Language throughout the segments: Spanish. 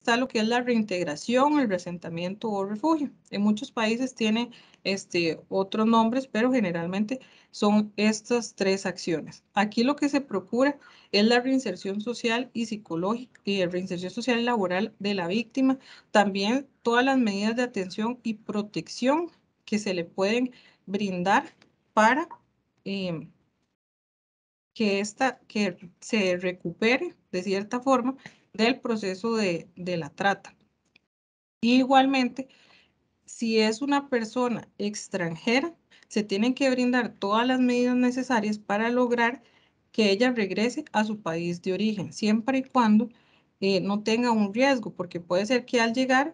está lo que es la reintegración, el reasentamiento o refugio. En muchos países tiene otros nombres, pero generalmente son estas tres acciones. Aquí lo que se procura es la reinserción social y psicológica y reinserción social y laboral de la víctima. También todas las medidas de atención y protección que se le pueden brindar para que se recupere de cierta forma del proceso de la trata. Igualmente, si es una persona extranjera, se tienen que brindar todas las medidas necesarias para lograr que ella regrese a su país de origen, siempre y cuando no tenga un riesgo, porque puede ser que al llegar,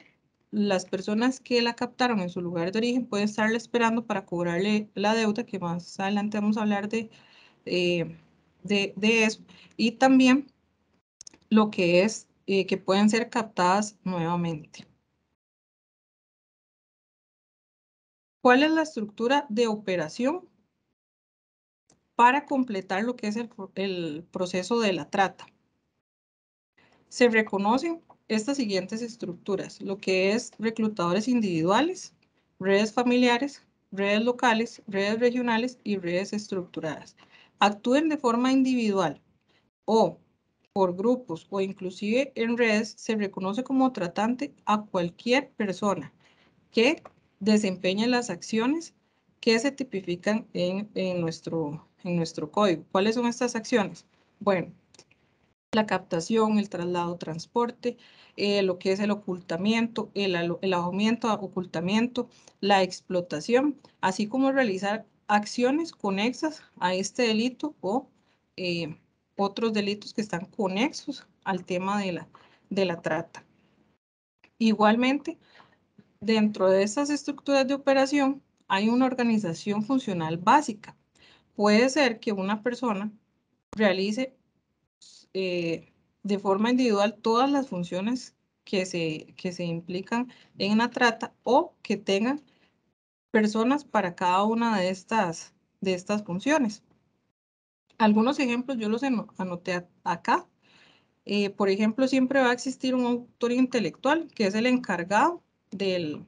las personas que la captaron en su lugar de origen pueden estarle esperando para cobrarle la deuda, que más adelante vamos a hablar de eso, y también lo que es que pueden ser captadas nuevamente. ¿Cuál es la estructura de operación para completar lo que es el proceso de la trata? Se reconocen estas siguientes estructuras, lo que es reclutadores individuales, redes familiares, redes locales, redes regionales y redes estructuradas. Actúen de forma individual o por grupos o inclusive en redes, se reconoce como tratante a cualquier persona que desempeñe las acciones que se tipifican en nuestro código. ¿Cuáles son estas acciones? Bueno, la captación, el traslado, transporte, lo que es el ocultamiento, el alojamiento, ocultamiento, la explotación, así como realizar acciones conexas a este delito o otros delitos que están conexos al tema de la trata. Igualmente, dentro de estas estructuras de operación hay una organización funcional básica. Puede ser que una persona realice de forma individual todas las funciones que se implican en la trata o que tengan personas para cada una de estas funciones. Algunos ejemplos yo los anoté acá. Por ejemplo, siempre va a existir un autor intelectual que es el encargado del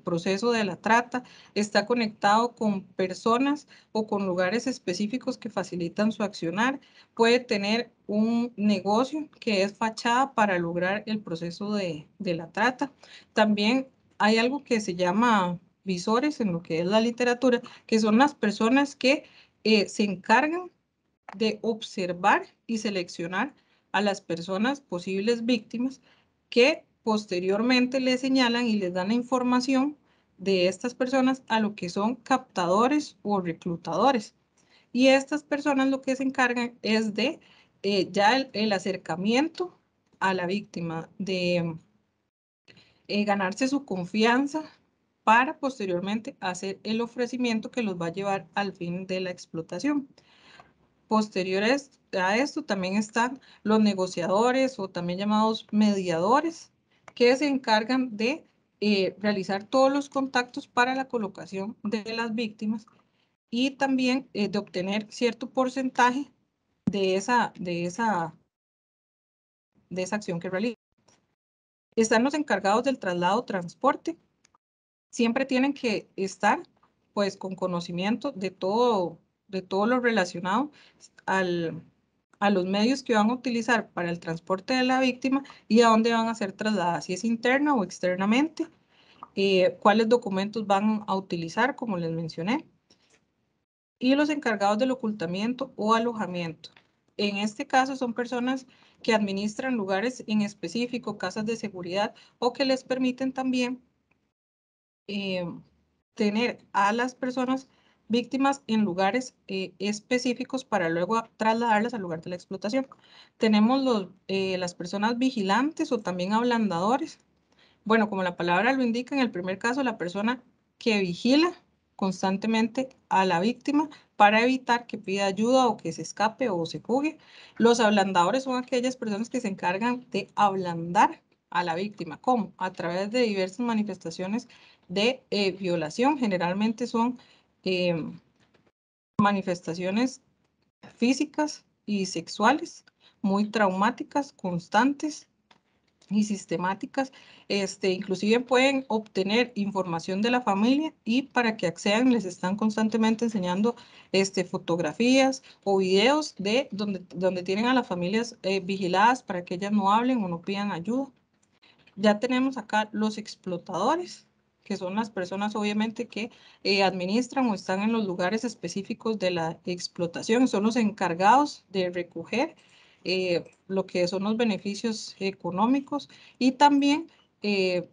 proceso de la trata, está conectado con personas o con lugares específicos que facilitan su accionar, puede tener un negocio que es fachada para lograr el proceso de la trata. También hay algo que se llama visores en lo que es la literatura, que son las personas que se encargan de observar y seleccionar a las personas posibles víctimas que posteriormente le señalan y les dan la información de estas personas a lo que son captadores o reclutadores. Y estas personas lo que se encargan es de ya el acercamiento a la víctima, de ganarse su confianza para posteriormente hacer el ofrecimiento que los va a llevar al fin de la explotación. Posteriores a esto también están los negociadores o también llamados mediadores, que se encargan de realizar todos los contactos para la colocación de las víctimas y también de obtener cierto porcentaje de esa acción que realizan. Están los encargados del traslado, transporte. Siempre tienen que estar pues con conocimiento de todo lo relacionado a los medios que van a utilizar para el transporte de la víctima y a dónde van a ser trasladadas, si es interna o externamente, cuáles documentos van a utilizar, como les mencioné, y los encargados del ocultamiento o alojamiento. En este caso son personas que administran lugares en específico, casas de seguridad, o que les permiten también tener a las personas víctimas en lugares específicos para luego trasladarlas al lugar de la explotación. Tenemos las personas vigilantes o también ablandadores. Bueno, como la palabra lo indica, en el primer caso, la persona que vigila constantemente a la víctima para evitar que pida ayuda o que se escape o se fugue. Los ablandadores son aquellas personas que se encargan de ablandar a la víctima. ¿Cómo? A través de diversas manifestaciones de violación. Generalmente son manifestaciones físicas y sexuales muy traumáticas, constantes, y sistemáticas, inclusive pueden obtener información de la familia y para que accedan les están constantemente enseñando fotografías o videos de donde tienen a las familias vigiladas para que ellas no hablen o no pidan ayuda. Ya tenemos acá los explotadores, que son las personas obviamente que administran o están en los lugares específicos de la explotación, son los encargados de recoger lo que son los beneficios económicos y también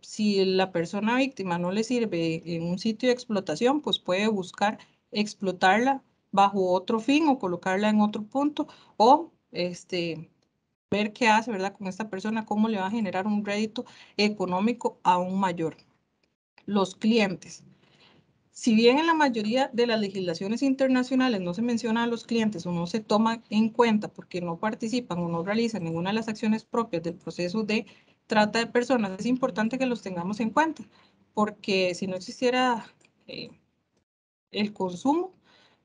si la persona víctima no le sirve en un sitio de explotación, pues puede buscar explotarla bajo otro fin o colocarla en otro punto o ver qué hace, ¿verdad? Con esta persona, cómo le va a generar un rédito económico aún mayor. Los clientes. Si bien en la mayoría de las legislaciones internacionales no se menciona a los clientes o no se toman en cuenta porque no participan o no realizan ninguna de las acciones propias del proceso de trata de personas, es importante que los tengamos en cuenta, porque si no existiera el consumo,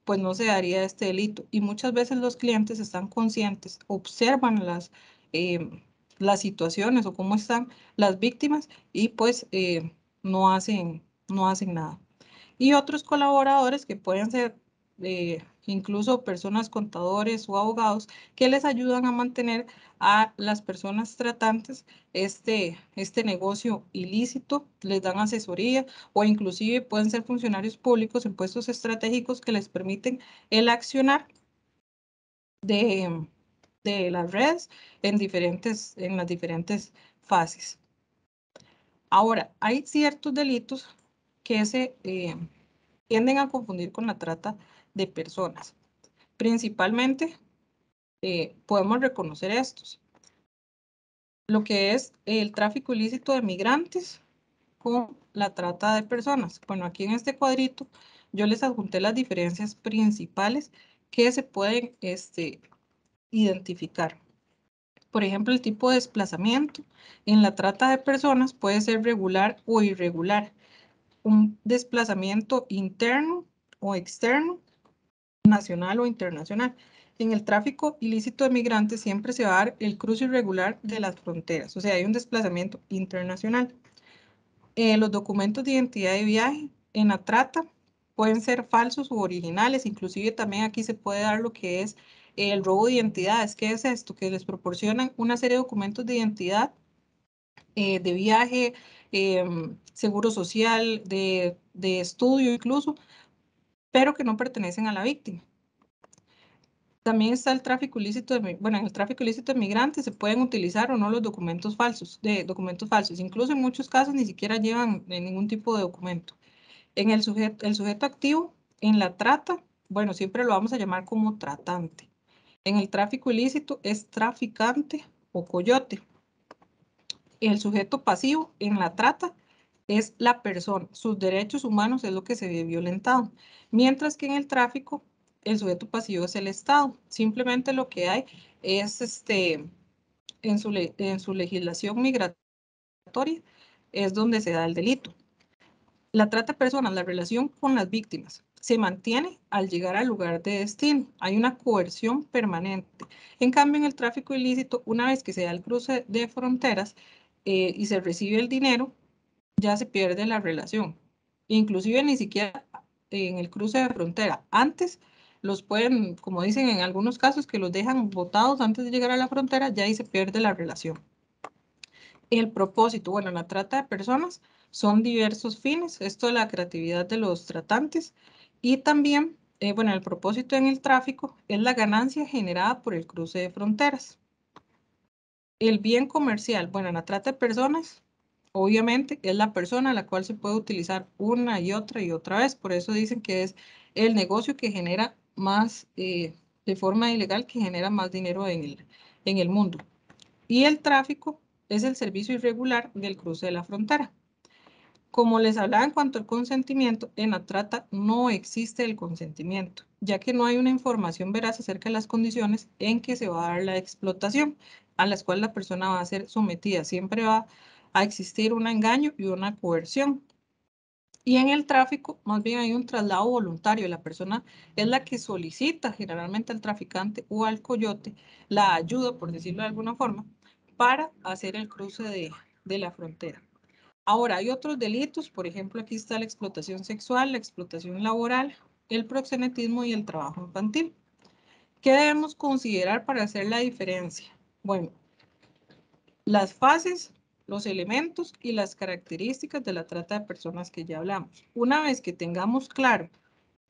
pues no se daría este delito. Y muchas veces los clientes están conscientes, observan las situaciones o cómo están las víctimas y pues no hacen nada. Y otros colaboradores que pueden ser incluso personas contadores o abogados que les ayudan a mantener a las personas tratantes este negocio ilícito, les dan asesoría o inclusive pueden ser funcionarios públicos en puestos estratégicos que les permiten el accionar de las redes en las diferentes fases. Ahora, hay ciertos delitos que se tienden a confundir con la trata de personas. Principalmente podemos reconocer estos. Lo que es el tráfico ilícito de migrantes con la trata de personas. Bueno, aquí en este cuadrito yo les adjunté las diferencias principales que se pueden identificar. Por ejemplo, el tipo de desplazamiento en la trata de personas puede ser regular o irregular. Un desplazamiento interno o externo, nacional o internacional. En el tráfico ilícito de migrantes siempre se va a dar el cruce irregular de las fronteras, o sea, hay un desplazamiento internacional. Los documentos de identidad de viaje en la trata pueden ser falsos u originales, inclusive también aquí se puede dar lo que es el robo de identidades. ¿Qué es esto? Que les proporcionan una serie de documentos de identidad, de viaje, seguro social, de estudio incluso, pero que no pertenecen a la víctima. También está el tráfico ilícito en el tráfico ilícito de migrantes se pueden utilizar o no los documentos falsos, Incluso en muchos casos ni siquiera llevan ningún tipo de documento. En el sujeto activo, en la trata, bueno, siempre lo vamos a llamar como tratante. En el tráfico ilícito es traficante o coyote. El sujeto pasivo en la trata es la persona, sus derechos humanos es lo que se ve violentado, mientras que en el tráfico el sujeto pasivo es el Estado. Simplemente lo que hay es en su legislación migratoria es donde se da el delito. La trata de personas, la relación con las víctimas, se mantiene al llegar al lugar de destino. Hay una coerción permanente. En cambio, en el tráfico ilícito, una vez que se da el cruce de fronteras y se recibe el dinero, ya se pierde la relación. Inclusive ni siquiera en el cruce de frontera. Antes los pueden, como dicen en algunos casos, que los dejan botados antes de llegar a la frontera, ya ahí se pierde la relación. El propósito, bueno, la trata de personas son diversos fines, esto de la creatividad de los tratantes y también, bueno, el propósito en el tráfico es la ganancia generada por el cruce de fronteras. El bien comercial, bueno, en la trata de personas, obviamente es la persona a la cual se puede utilizar una y otra vez, por eso dicen que es el negocio que genera más, de forma ilegal, que genera más dinero en el mundo. Y el tráfico es el servicio irregular del cruce de la frontera. Como les hablaba en cuanto al consentimiento, en la trata no existe el consentimiento, ya que no hay una información veraz acerca de las condiciones en que se va a dar la explotación, a las cuales la persona va a ser sometida. Siempre va a existir un engaño y una coerción. Y en el tráfico, más bien hay un traslado voluntario. La persona es la que solicita generalmente al traficante o al coyote la ayuda, por decirlo de alguna forma, para hacer el cruce de la frontera. Ahora, hay otros delitos, por ejemplo, aquí está la explotación sexual, la explotación laboral, el proxenetismo y el trabajo infantil. ¿Qué debemos considerar para hacer la diferencia? Bueno, las fases, los elementos y las características de la trata de personas que ya hablamos. Una vez que tengamos claro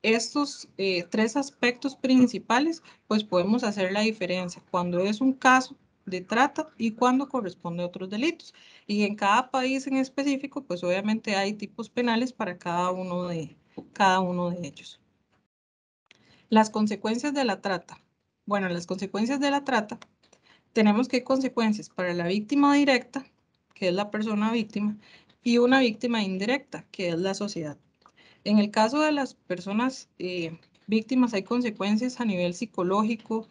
estos tres aspectos principales, pues podemos hacer la diferencia cuando es un caso de trata y cuando corresponde a otros delitos. Y en cada país en específico, pues obviamente hay tipos penales para cada uno de ellos. Las consecuencias de la trata. Bueno, las consecuencias de la trata, tenemos que hay consecuencias para la víctima directa, que es la persona víctima, y una víctima indirecta, que es la sociedad. En el caso de las personas víctimas hay consecuencias a nivel psicológico,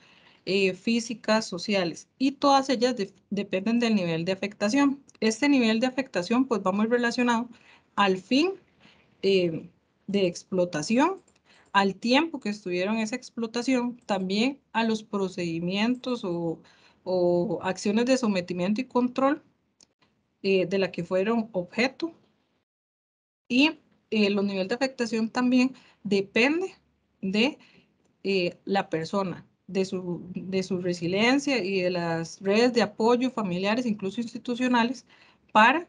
físicas, sociales, y todas ellas dependen del nivel de afectación. Este nivel de afectación pues va muy relacionado al fin de explotación, al tiempo que estuvieron esa explotación, también a los procedimientos o acciones de sometimiento y control de la que fueron objeto, y los niveles de afectación también depende de la persona, de su resiliencia y de las redes de apoyo familiares, incluso institucionales, para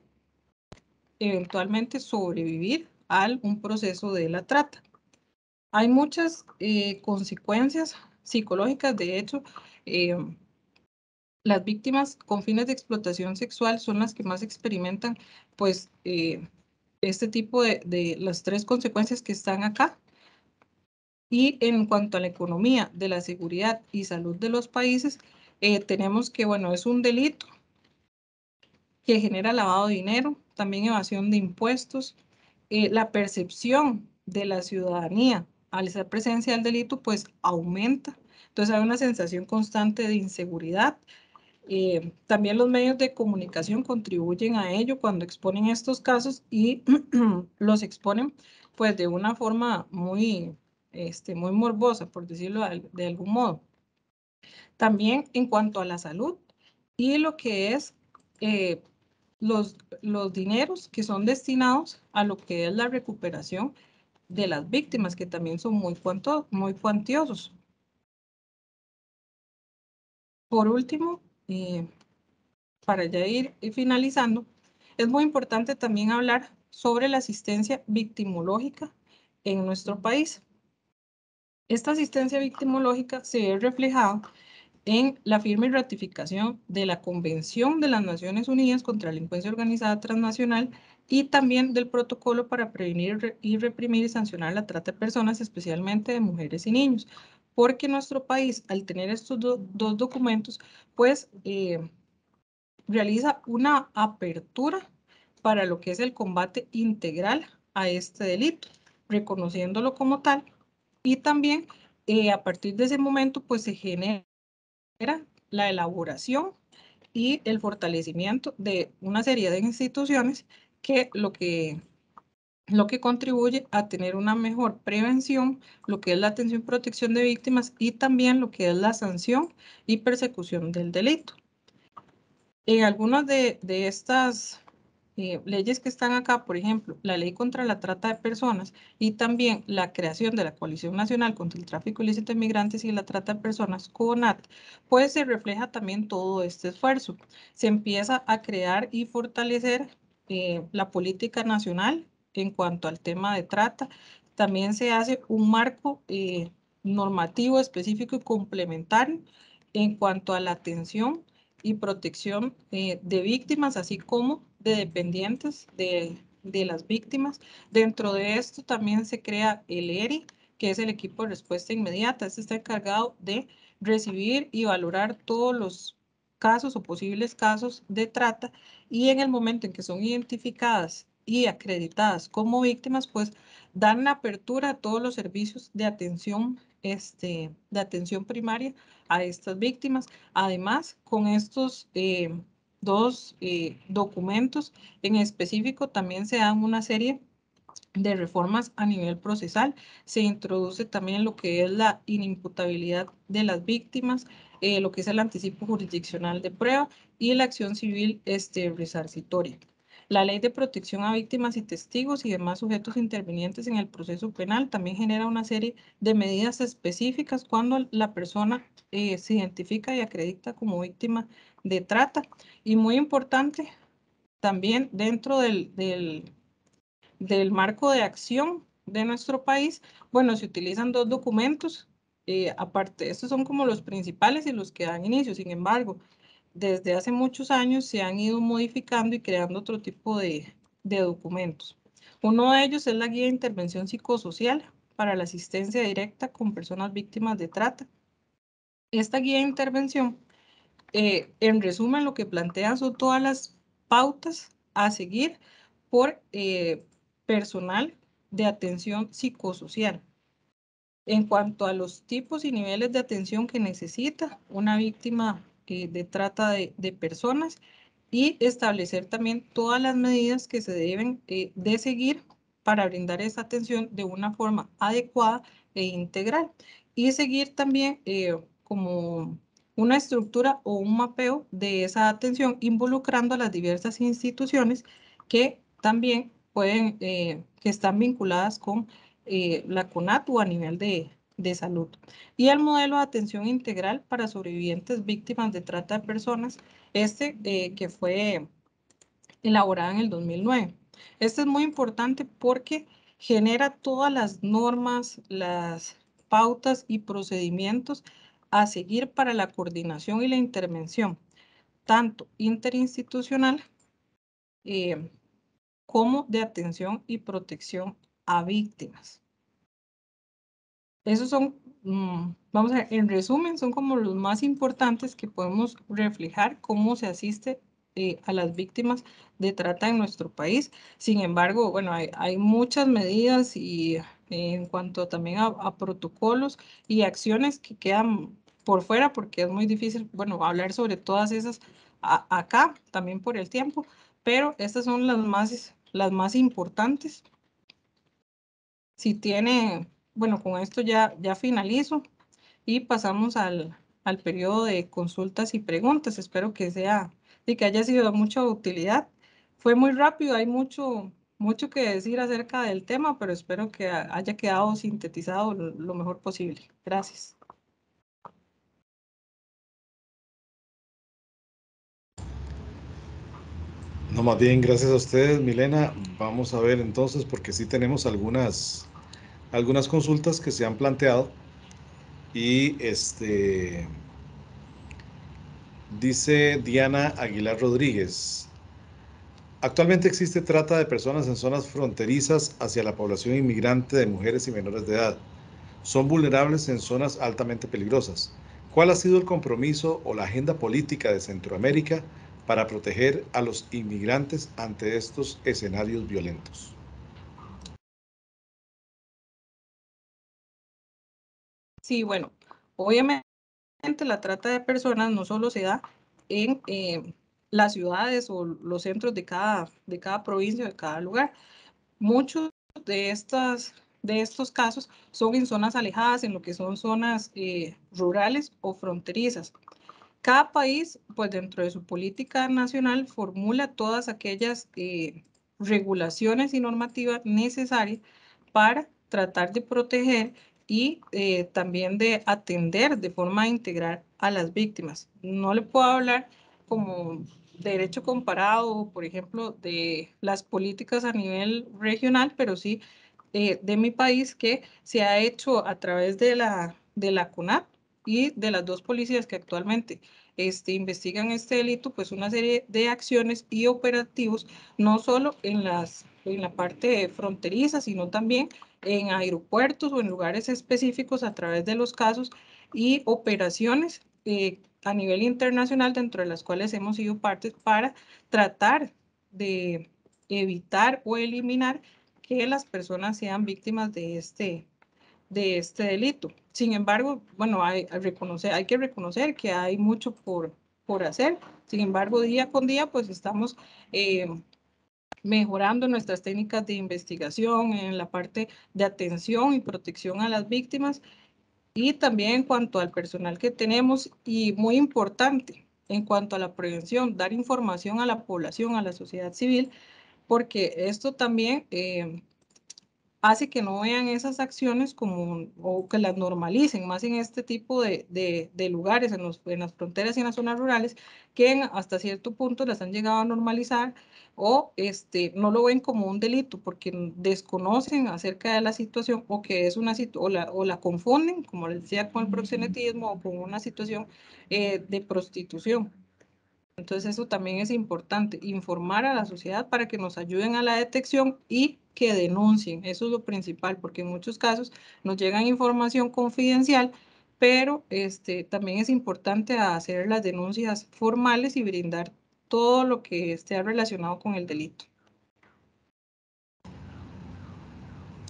eventualmente sobrevivir a un proceso de la trata. Hay muchas consecuencias psicológicas, de hecho, las víctimas con fines de explotación sexual son las que más experimentan, pues, este tipo de las tres consecuencias que están acá. Y en cuanto a la economía de la seguridad y salud de los países, tenemos que, bueno, es un delito que genera lavado de dinero, también evasión de impuestos, la percepción de la ciudadanía al ser presencia del delito, pues aumenta. Entonces hay una sensación constante de inseguridad. También los medios de comunicación contribuyen a ello cuando exponen estos casos y los exponen pues de una forma muy, muy morbosa, por decirlo de algún modo. También en cuanto a la salud y lo que es eh, los dineros que son destinados a lo que es la recuperación de las víctimas, que también son muy cuantiosos. Por último, para ya ir finalizando, es muy importante también hablar sobre la asistencia victimológica en nuestro país. Esta asistencia victimológica se ve reflejada en la firma y ratificación de la Convención de las Naciones Unidas contra la Delincuencia Organizada Transnacional y también del Protocolo para prevenir y reprimir y sancionar la trata de personas, especialmente de mujeres y niños, porque nuestro país, al tener estos dos documentos, pues realiza una apertura para lo que es el combate integral a este delito, reconociéndolo como tal, y también a partir de ese momento pues se genera la elaboración y el fortalecimiento de una serie de instituciones que lo que contribuye a tener una mejor prevención, lo que es la atención y protección de víctimas y también lo que es la sanción y persecución del delito. En algunas de estas leyes que están acá, por ejemplo, la ley contra la trata de personas y también la creación de la Coalición Nacional contra el Tráfico Ilícito de Migrantes y la Trata de Personas, CONAT, pues se refleja también todo este esfuerzo. Se empieza a crear y fortalecer la política nacional en cuanto al tema de trata. También se hace un marco normativo específico y complementario en cuanto a la atención y protección de víctimas, así como de dependientes de las víctimas. Dentro de esto también se crea el ERI, que es el equipo de respuesta inmediata. Este está encargado de recibir y valorar todos los casos o posibles casos de trata, y en el momento en que son identificadas y acreditadas como víctimas, pues dan la apertura a todos los servicios de atención primaria a estas víctimas. Además, con estos dos documentos en específico, también se dan una serie de reformas a nivel procesal. Se introduce también lo que es la inimputabilidad de las víctimas, lo que es el anticipo jurisdiccional de prueba y la acción civil resarcitoria. La Ley de Protección a Víctimas y Testigos y demás sujetos intervinientes en el proceso penal también genera una serie de medidas específicas cuando la persona se identifica y acredita como víctima de trata. Y muy importante, también dentro del marco de acción de nuestro país, bueno, se utilizan dos documentos, aparte, estos son como los principales y los que dan inicio. Sin embargo, desde hace muchos años se han ido modificando y creando otro tipo de documentos. Uno de ellos es la Guía de Intervención Psicosocial para la asistencia directa con personas víctimas de trata. Esta guía de intervención, en resumen, lo que plantea son todas las pautas a seguir por personal de atención psicosocial. En cuanto a los tipos y niveles de atención que necesita una víctima de trata de personas, y establecer también todas las medidas que se deben de seguir para brindar esa atención de una forma adecuada e integral. Y seguir también como una estructura o un mapeo de esa atención involucrando a las diversas instituciones que también pueden, que están vinculadas con la CONAT o a nivel de salud. Y el modelo de atención integral para sobrevivientes víctimas de trata de personas, que fue elaborada en el 2009. Este es muy importante porque genera todas las normas, las pautas y procedimientos a seguir para la coordinación y la intervención, tanto interinstitucional como de atención y protección a víctimas. Esos son, vamos a ver, en resumen, son como los más importantes que podemos reflejar cómo se asiste a las víctimas de trata en nuestro país. Sin embargo, bueno, hay muchas medidas y en cuanto también a protocolos y acciones que quedan por fuera porque es muy difícil, bueno, hablar sobre todas esas acá, también por el tiempo, pero estas son las más importantes. Si tiene, bueno, con esto ya finalizo y pasamos al periodo de consultas y preguntas. Espero que y que haya sido de mucha utilidad. Fue muy rápido, hay mucho que decir acerca del tema, pero espero que haya quedado sintetizado lo mejor posible. Gracias. No, más bien, gracias a ustedes, Milena. Vamos a ver entonces, porque sí tenemos algunas consultas que se han planteado. Y dice Diana Aguilar Rodríguez. Actualmente existe trata de personas en zonas fronterizas hacia la población inmigrante de mujeres y menores de edad. Son vulnerables en zonas altamente peligrosas. ¿Cuál ha sido el compromiso o la agenda política de Centroamérica para proteger a los inmigrantes ante estos escenarios violentos? Sí, bueno, obviamente la trata de personas no solo se da en las ciudades o los centros de cada provincia, de cada lugar. Muchos de estos casos son en zonas alejadas, en lo que son zonas rurales o fronterizas. Cada país, pues dentro de su política nacional, formula todas aquellas regulaciones y normativas necesarias para tratar de proteger y también de atender de forma integral a las víctimas. No le puedo hablar como derecho comparado, por ejemplo, de las políticas a nivel regional, pero sí de mi país, que se ha hecho a través de la CONAT y de las dos policías que actualmente investigan este delito, pues una serie de acciones y operativos, no solo en la parte fronteriza, sino también en aeropuertos o en lugares específicos a través de los casos y operaciones a nivel internacional, dentro de las cuales hemos sido partes para tratar de evitar o eliminar que las personas sean víctimas de este delito. Sin embargo, bueno, hay que reconocer que hay mucho por hacer. Sin embargo, día con día, pues estamos mejorando nuestras técnicas de investigación en la parte de atención y protección a las víctimas Y también en cuanto al personal que tenemos, y muy importante, en cuanto a la prevención, dar información a la población, a la sociedad civil, porque esto también hace que no vean esas acciones como, o que las normalicen, más en este tipo de lugares, en las fronteras y en las zonas rurales, que hasta cierto punto las han llegado a normalizar o no lo ven como un delito porque desconocen acerca de la situación o que es una o la confunden, como les decía, con el proxenetismo o con una situación de prostitución. Entonces eso también es importante, informar a la sociedad para que nos ayuden a la detección y que denuncien. Eso es lo principal, porque en muchos casos nos llegan información confidencial, pero también es importante hacer las denuncias formales y brindar todo lo que esté relacionado con el delito.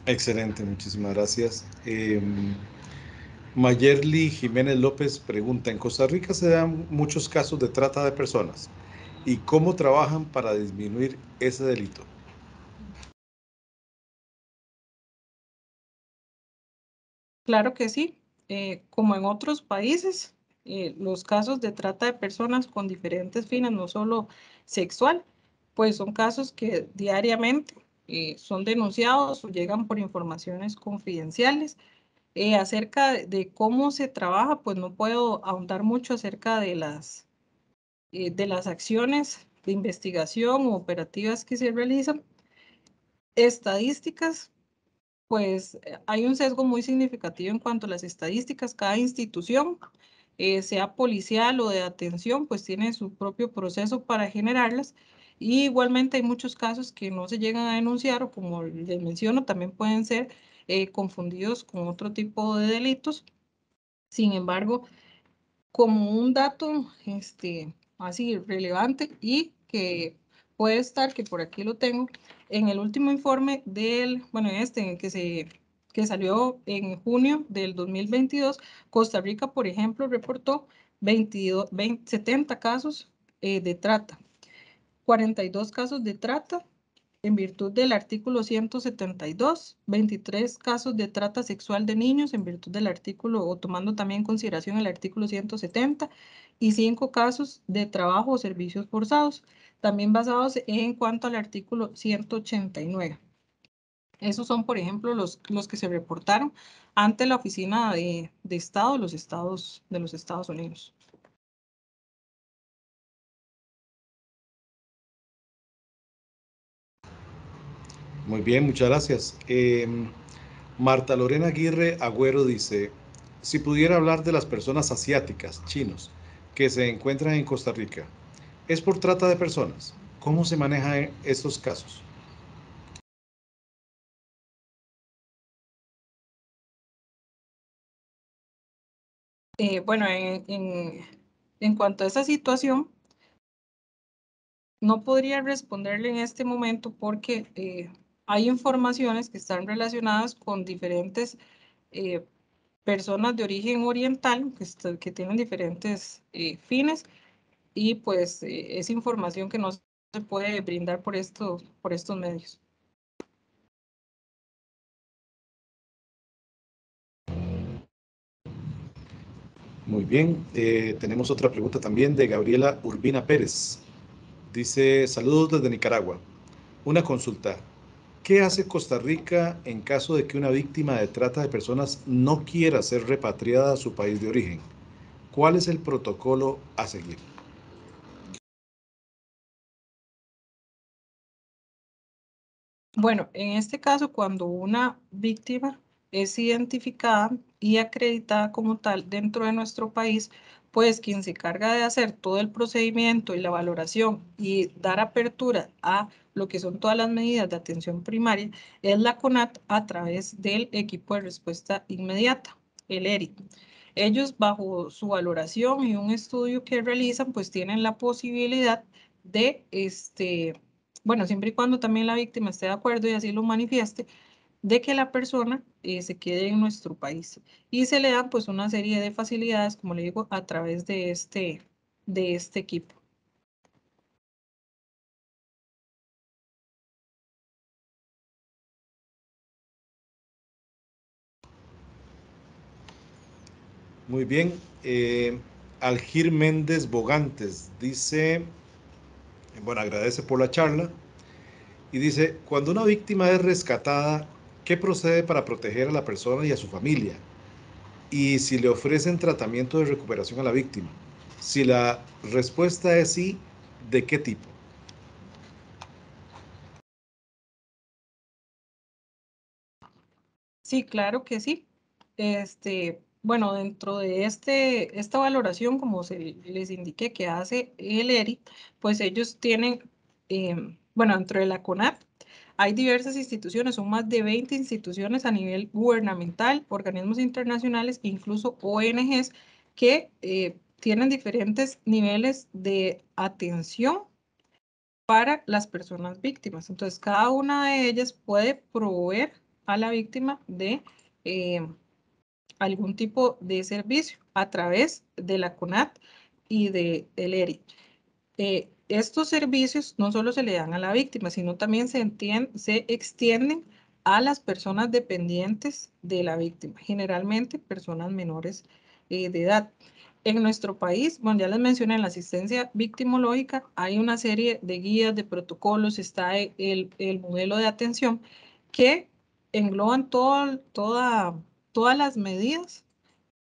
Excelente, muchísimas gracias. Mayerly Jiménez López pregunta, ¿en Costa Rica se dan muchos casos de trata de personas? ¿Y cómo trabajan para disminuir ese delito? Claro que sí. Como en otros países, los casos de trata de personas con diferentes fines, no solo sexual, pues son casos que diariamente son denunciados o llegan por informaciones confidenciales. Acerca de cómo se trabaja, pues no puedo ahondar mucho acerca de las acciones de investigación o operativas que se realizan. Estadísticas, pues hay un sesgo muy significativo en cuanto a las estadísticas. Cada institución, sea policial o de atención, pues tiene su propio proceso para generarlas. Y igualmente hay muchos casos que no se llegan a denunciar o como les menciono, también pueden ser confundidos con otro tipo de delitos. Sin embargo, como un dato así relevante y que puede estar, que por aquí lo tengo, en el último informe bueno, en el que salió en junio del 2022, Costa Rica, por ejemplo, reportó 70 casos de trata, 42 casos de trata en virtud del artículo 172, 23 casos de trata sexual de niños en virtud del artículo, o tomando también en consideración el artículo 170, y 5 casos de trabajo o servicios forzados, también basados en cuanto al artículo 189. Esos son, por ejemplo, los que se reportaron ante la Oficina de Estado de los Estados Unidos. Muy bien, muchas gracias. Marta Lorena Aguirre Agüero dice, si pudiera hablar de las personas asiáticas, chinos, que se encuentran en Costa Rica, ¿es por trata de personas? ¿Cómo se manejan estos casos? Bueno, en cuanto a esa situación, no podría responderle en este momento porque hay informaciones que están relacionadas con diferentes eh, personas de origen oriental que tienen diferentes fines y pues es información que no se puede brindar por estos medios. Muy bien, tenemos otra pregunta también de Gabriela Urbina Pérez. Dice, saludos desde Nicaragua. Una consulta. ¿Qué hace Costa Rica en caso de que una víctima de trata de personas no quiera ser repatriada a su país de origen? ¿Cuál es el protocolo a seguir? Bueno, en este caso, cuando una víctima es identificada y acreditada como tal dentro de nuestro país, pues quien se encarga de hacer todo el procedimiento y la valoración y dar apertura a lo que son todas las medidas de atención primaria es la CONAT a través del equipo de respuesta inmediata, el ERI. Ellos, bajo su valoración y un estudio que realizan, pues tienen la posibilidad de bueno, siempre y cuando también la víctima esté de acuerdo y así lo manifieste, de que la persona se quede en nuestro país. Y se le dan pues una serie de facilidades, como le digo, a través de este equipo. Muy bien. Algir Méndez Bogantes dice, bueno, agradece por la charla y dice, cuando una víctima es rescatada, ¿qué procede para proteger a la persona y a su familia? Y si le ofrecen tratamiento de recuperación a la víctima. Si la respuesta es sí, ¿de qué tipo? Sí, claro que sí. Bueno, dentro de esta valoración, como les indiqué que hace el ERI, pues ellos tienen, bueno, dentro de la CONAT hay diversas instituciones, son más de 20 instituciones a nivel gubernamental, organismos internacionales, incluso ONGs, que tienen diferentes niveles de atención para las personas víctimas. Entonces, cada una de ellas puede proveer a la víctima de algún tipo de servicio a través de la CONAT y del ERI. Estos servicios no solo se le dan a la víctima, sino también se extienden a las personas dependientes de la víctima, generalmente personas menores de edad. En nuestro país, bueno, ya les mencioné, en la asistencia victimológica hay una serie de guías, de protocolos, está el modelo de atención que engloban todas las medidas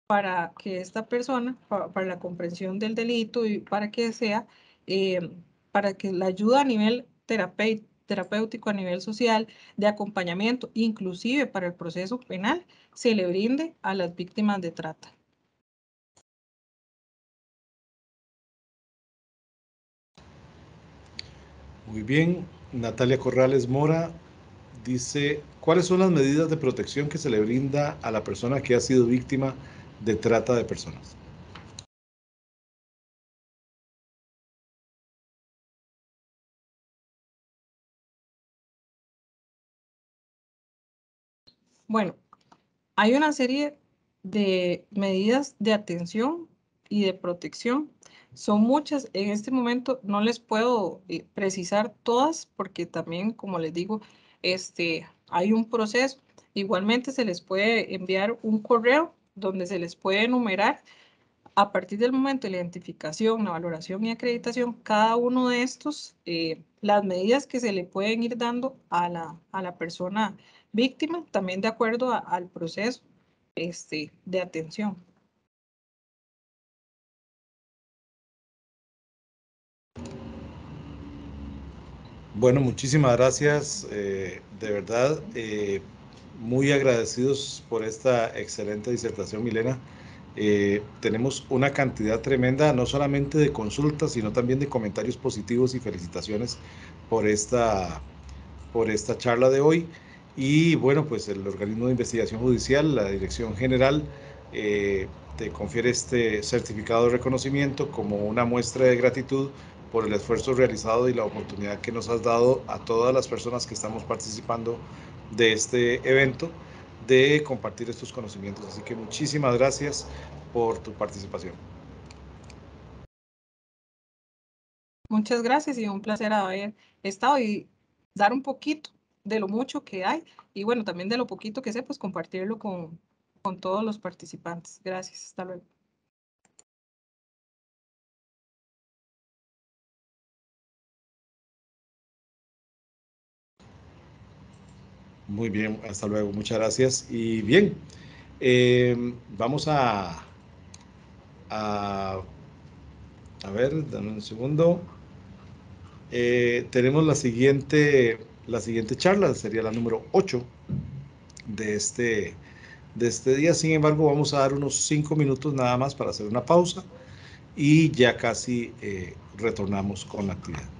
para que esta persona, para la comprensión del delito y para que sea, eh, para que la ayuda a nivel terapéutico, a nivel social, de acompañamiento, inclusive para el proceso penal, se le brinde a las víctimas de trata. Muy bien. Natalia Corrales Mora dice, ¿cuáles son las medidas de protección que se le brinda a la persona que ha sido víctima de trata de personas? Bueno, hay una serie de medidas de atención y de protección. Son muchas. En este momento no les puedo precisar todas porque también, como les digo, hay un proceso. Igualmente se les puede enviar un correo donde se les puede enumerar a partir del momento de la identificación, la valoración y acreditación, cada uno de estos, las medidas que se le pueden ir dando a la persona víctima, también de acuerdo al proceso de atención. Bueno, muchísimas gracias, de verdad, muy agradecidos por esta excelente disertación, Milena. Tenemos una cantidad tremenda, no solamente de consultas, sino también de comentarios positivos y felicitaciones por por esta charla de hoy. Y bueno, pues el organismo de investigación judicial, la Dirección General, eh, te confiere este certificado de reconocimiento como una muestra de gratitud por el esfuerzo realizado y la oportunidad que nos has dado a todas las personas que estamos participando de este evento de compartir estos conocimientos. Así que muchísimas gracias por tu participación. Muchas gracias y un placer haber estado y dar un poquito de lo mucho que hay y bueno, también de lo poquito que sé, pues compartirlo con todos los participantes. Gracias, hasta luego. Muy bien, hasta luego, muchas gracias. Y bien, vamos a, a ver, dame un segundo. Tenemos la siguiente charla, sería la número 8 de de este día. Sin embargo, vamos a dar unos 5 minutos nada más para hacer una pausa y ya casi retornamos con la actividad.